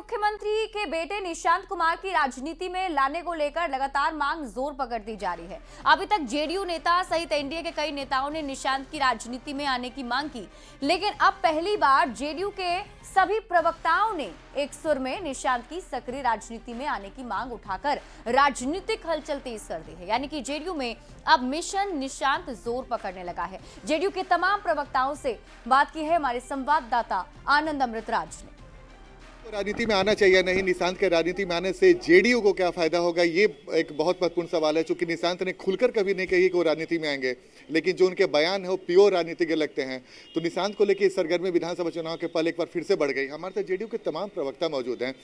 मुख्यमंत्री के बेटे निशांत कुमार की राजनीति में लाने को लेकर लगातार मांग जोर पकड़ती जा रही है। अभी तक जेडीयू नेता सहित एनडीए के कई नेताओं ने निशांत की राजनीति में आने की मांग की, लेकिन अब पहली बार जेडीयू के सभी प्रवक्ताओं ने एक सुर में निशांत की सक्रिय राजनीति में आने की मांग उठाकर राजनीतिक हलचल तेज कर दी है। यानी कि जेडीयू में अब मिशन निशांत जोर पकड़ने लगा है। जेडीयू के तमाम प्रवक्ताओं से बात की है हमारे संवाददाता आनंद अमृतराज ने। राजनीति में आना चाहिए नहीं, निशांत के राजनीति में आने से जेडीयू को क्या फायदा होगा, ये एक बहुत महत्वपूर्ण सवाल है। चूंकि निशांत ने खुलकर कभी नहीं कही कि वो राजनीति में आएंगे, लेकिन जो उनके बयान है वो प्योर राजनीति के लगते हैं। तो निशांत को लेकर सरगर्मी विधानसभा चुनाव के पहले एक बार फिर से बढ़ गई। हमारे साथ जेडीयू के तमाम प्रवक्ता मौजूद हैं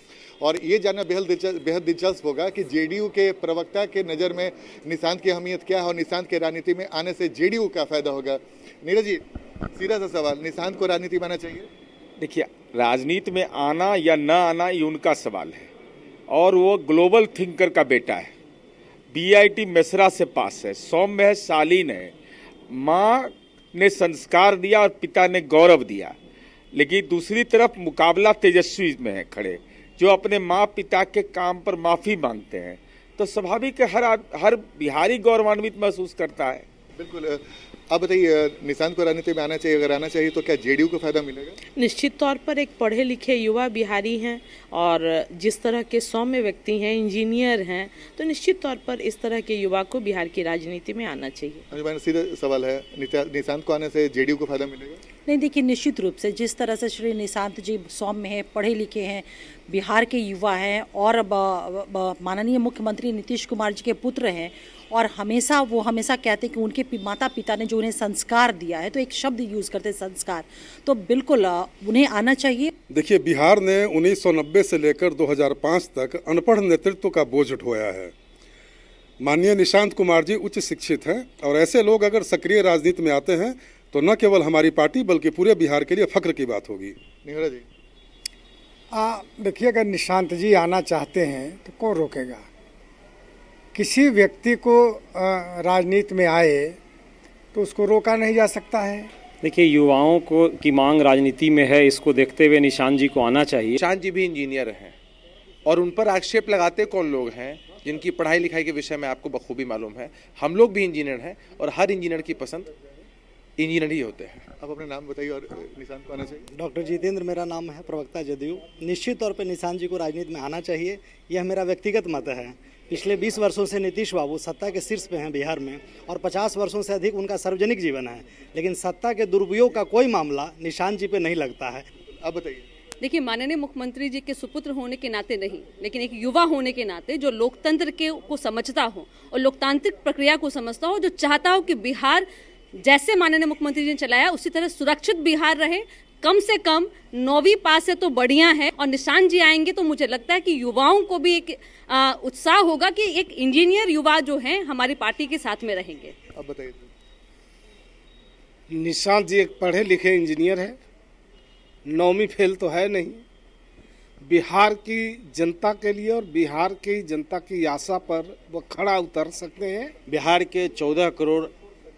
और ये जानना बेहद दिलचस्प होगा कि जेडीयू के प्रवक्ता के नज़र में निशांत की अहमियत क्या है और निशांत के राजनीति में आने से जेडीयू का फायदा होगा। नीरज जी, सीधा सा सवाल, निशांत को राजनीति में आना चाहिए? देखिए, राजनीति में आना या न आना ये उनका सवाल है और वो ग्लोबल थिंकर का बेटा है। बीआईटी मेसरा से पास है, सौम्य है, शालीन है। माँ ने संस्कार दिया और पिता ने गौरव दिया, लेकिन दूसरी तरफ मुकाबला तेजस्वी में है खड़े, जो अपने माँ पिता के काम पर माफ़ी मांगते हैं। तो स्वाभाविक है हर बिहारी गौरवान्वित महसूस करता है। बिल्कुल। अब बताइए, निशांत को राजनीति में आना चाहिए, अगर आना चाहिए तो क्या जेडीयू को फायदा मिलेगा? निश्चित तौर पर एक पढ़े लिखे युवा बिहारी हैं और जिस तरह के सौम्य व्यक्ति हैं, इंजीनियर हैं, तो निश्चित तौर पर इस तरह के युवा को बिहार की राजनीति में आना चाहिए। सीधा सवाल है, निशांत को आने से जेडीयू को फायदा मिलेगा? नहीं, देखिए, निश्चित रूप से जिस तरह से श्री निशांत जी सौम्य हैं, पढ़े लिखे हैं, बिहार के युवा हैं और माननीय मुख्यमंत्री नीतीश कुमार जी के पुत्र हैं और वो हमेशा कहते हैं कि उनके माता पिता ने जो उन्हें संस्कार दिया है, तो एक शब्द यूज़ करते हैं संस्कार, तो बिल्कुल उन्हें आना चाहिए। देखिए, बिहार ने 1990 से लेकर 2005 तक अनपढ़ नेतृत्व का बोझ ढोया है। माननीय निशांत कुमार जी उच्च शिक्षित हैं और ऐसे लोग अगर सक्रिय राजनीति में आते हैं तो न केवल हमारी पार्टी बल्कि पूरे बिहार के लिए फख्र की बात होगी। निहरा जी, देखिए, अगर निशांत जी आना चाहते हैं तो कौन रोकेगा? किसी व्यक्ति को राजनीति में आए तो उसको रोका नहीं जा सकता है। देखिए, युवाओं की मांग राजनीति में है, इसको देखते हुए निशांत जी को आना चाहिए। निशांत जी भी इंजीनियर हैं और उन पर आक्षेप लगाते कौन लोग हैं जिनकी पढ़ाई लिखाई के विषय में आपको बखूबी मालूम है। हम लोग भी इंजीनियर हैं और हर इंजीनियर की पसंद इंजीनियर ही होते हैं। अब अपने नाम बताइए और निशांत को आना चाहिए? डॉक्टर जितेंद्र मेरा नाम है, प्रवक्ता जदयू। निश्चित तौर पर निशांत जी को राजनीति में आना चाहिए, यह मेरा व्यक्तिगत मत है। पिछले 20 वर्षों से नीतीश बाबू सत्ता के शीर्ष पे हैं बिहार में और 50 वर्षों से अधिक उनका सार्वजनिक जीवन है, लेकिन सत्ता के दुरुपयोग का कोई मामला निशांत जी पे नहीं लगता है। अब बताइए। देखिए, माननीय मुख्यमंत्री जी के सुपुत्र होने के नाते नहीं, लेकिन एक युवा होने के नाते जो लोकतंत्र को समझता हो और लोकतांत्रिक प्रक्रिया को समझता हो, जो चाहता हो कि बिहार जैसे माननीय मुख्यमंत्री जी ने चलाया उसी तरह सुरक्षित बिहार रहे, कम से कम 9वीं पास है तो बढ़िया है। और निशांत जी आएंगे तो मुझे लगता है कि युवाओं को भी एक उत्साह होगा कि एक इंजीनियर युवा जो हैं हमारी पार्टी के साथ में रहेंगे। अब बताइए। निशांत जी एक पढ़े लिखे इंजीनियर है, 9वीं फेल तो है नहीं। बिहार की जनता के लिए और बिहार की जनता की आशा पर वो खड़ा उतर सकते हैं। बिहार के 14 करोड़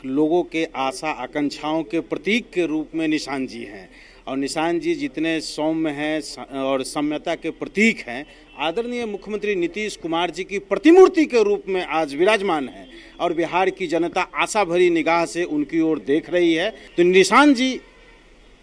लोगों के आशा आकांक्षाओं के प्रतीक के रूप में निशांत जी हैं और निशांत जी जितने सौम्य हैं और सम्यता के प्रतीक हैं, आदरणीय मुख्यमंत्री नीतीश कुमार जी की प्रतिमूर्ति के रूप में आज विराजमान है और बिहार की जनता आशा भरी निगाह से उनकी ओर देख रही है। तो निशांत जी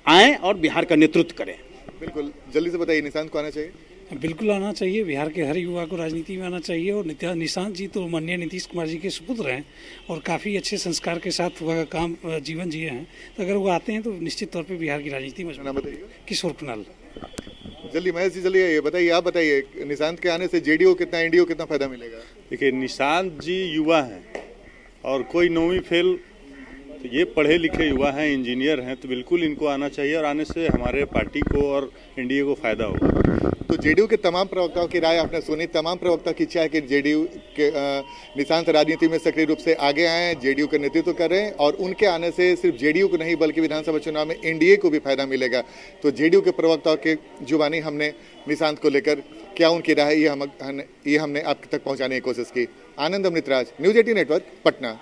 आएँ और बिहार का नेतृत्व करें। बिल्कुल, जल्दी से बताइए, निशांत को आना चाहिए? बिल्कुल आना चाहिए। बिहार के हर युवा को राजनीति में आना चाहिए और निशांत जी तो माननीय नीतीश कुमार जी के सुपुत्र हैं और काफ़ी अच्छे संस्कार के साथ वह जीवन जिए हैं। तो अगर वो आते हैं तो निश्चित तौर पे बिहार की राजनीति में। नाम बताइए। किशोर कुणाल। जल्दी महेश जी, जल्दी आइए, बताइए, आप बताइए, निशांत के आने से जेडीयू कितना, एनडीए कितना फायदा मिलेगा? देखिए, निशांत जी युवा हैं और कोई 9वीं फेल, तो ये पढ़े लिखे युवा हैं, इंजीनियर हैं, तो बिल्कुल इनको आना चाहिए और आने से हमारे पार्टी को और एनडीए को फायदा होगा। तो जेडीयू के तमाम प्रवक्ताओं की राय आपने सुनी। तमाम प्रवक्ता की इच्छा है कि जेडीयू के निशांत राजनीति में सक्रिय रूप से आगे आए, जेडीयू का नेतृत्व करें और उनके आने से सिर्फ जेडीयू को नहीं बल्कि विधानसभा चुनाव में एनडीए को भी फायदा मिलेगा। तो जेडीयू के प्रवक्ताओं के जुबानी हमने निशांत को लेकर क्या उनकी राय ये हमने आप तक पहुँचाने की कोशिश की। आनंद अमृतराज, न्यूज़ 18 नेटवर्क, पटना।